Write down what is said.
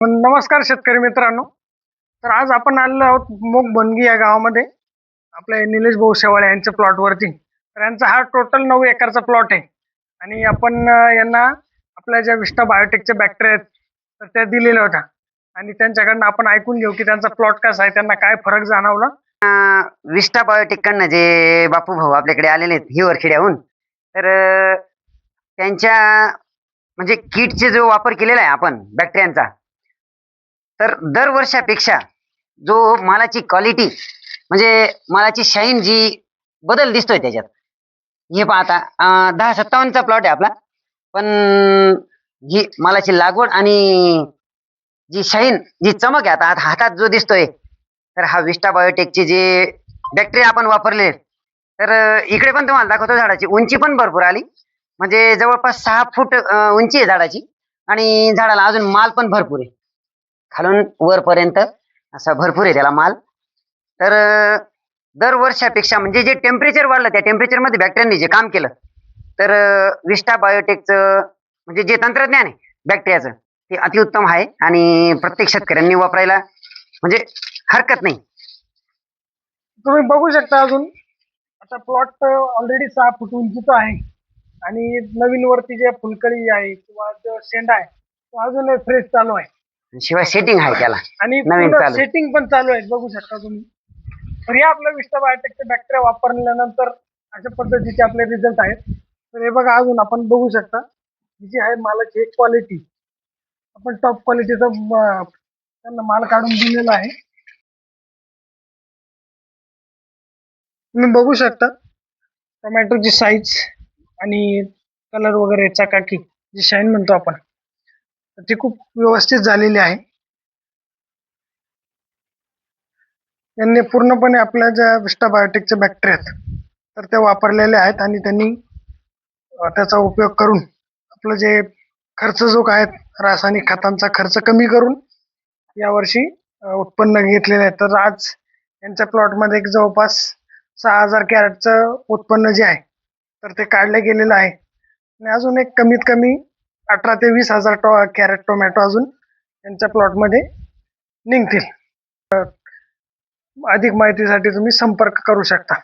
नमस्कार शेतकरी मित्रांनो. तर आज आपण आलेलो आहोत मोग बनगी या गावामध्ये आपल्या निलेश भाऊ शेवाळे यांच्या प्लॉटवरती. तर यांचा हा टोटल 9 एकरचा प्लॉट आहे आणि आपण यांना आपल्या ज्या विस्टा बायोटेकच्या बॅक्टेरिया आहेत तर त्या दिलेल्या होत्या आणि त्यांच्याकडनं आपण ऐकून घेऊ की त्यांचा प्लॉट कसा आहे, त्यांना काय फरक जाणवला. विस्टा बायोटेक कडनं जे बापू भाऊ आपल्याकडे आलेले आहेत हिवरखेड्याहून, तर त्यांच्या म्हणजे किटचे जो वापर केलेला आहे आपण बॅक्टेरियांचा, तर दरवर्षापेक्षा जो मालाची क्वालिटी म्हणजे मालाची शाईन जी बदल दिसतोय त्याच्यात. हे पाहता 10-57चा प्लॉट आहे आपला, पण ही मालाची लागवड आणि जी शाईन जी चमक आहे आता हातात जो दिसतोय, तर हा विस्टा बायोटेकचे जे बॅक्टेरिया आपण वापरले, तर इकडे पण तुम्हाला दाखवतो. झाडाची उंची पण भरपूर आली, म्हणजे जवळपास 6 फूट उंची आहे झाडाची आणि झाडाला अजून माल पण भरपूर आहे, खालून वरपर्यंत असा भरपूर आहे त्याला माल. तर दरवर्षापेक्षा म्हणजे जे टेम्परेचर वाढलं त्या टेम्परेचर मध्ये बॅक्टेरियाने जे काम केलं, तर विस्टा बायोटेकचं म्हणजे जे तंत्रज्ञान आहे बॅक्टेरियाचं ते अतिउत्तम आहे आणि प्रत्येक शेतकऱ्यांनी वापरायला म्हणजे हरकत नाही. तुम्ही बघू शकता अजून आता प्लॉट ऑलरेडी 6 फूट उंचीचा आहे आणि नवीन वरती जे फुलकळी आहे किंवा जो शेंडा आहे तो अजून फ्रेश चालू आहे शिवाय सेटिंग आहे त्याला आणि नवीन चालू. सेटिंग पण चालू आहे, बघू शकता तुम्ही. तर हे आपलं विस्टा बायोटेकचे बॅक्टेरिया वापरल्यानंतर अशा पद्धतीचे आपले रिझल्ट आहेत. तर हे बघा, अजून आपण बघू शकता जी आहे मालाची क्वालिटी, आपण टॉप क्वालिटीचा त्यांना माल काढून दिलेला आहे. तुम्ही बघू शकता टोमॅटोची साईज आणि कलर वगैरे चकाकी जी शाईन म्हणतो आपण, तर ती खूप व्यवस्थित झालेली आहे. त्यांनी पूर्णपणे आपल्या ज्या विस्टा बायोटेकचे बॅक्टेरिया आहेत तर ते वापरलेले आहेत आणि त्यांनी त्याचा उपयोग करून आपलं जे खर्च जो काय रासायनिक खतांचा खर्च कमी करून यावर्षी उत्पन्न घेतलेलं आहे. तर आज यांच्या प्लॉटमध्ये जवळपास 6,000 कॅरेटचं उत्पन्न जे आहे तर ते काढलं गेलेलं आहे आणि अजून एक कमीत कमी 18,000 ते 20,000 कॅरेट टोमॅटो अजून यांच्या प्लॉटमध्ये निघतील. अधिक माहितीसाठी तुम्ही संपर्क करू शकता.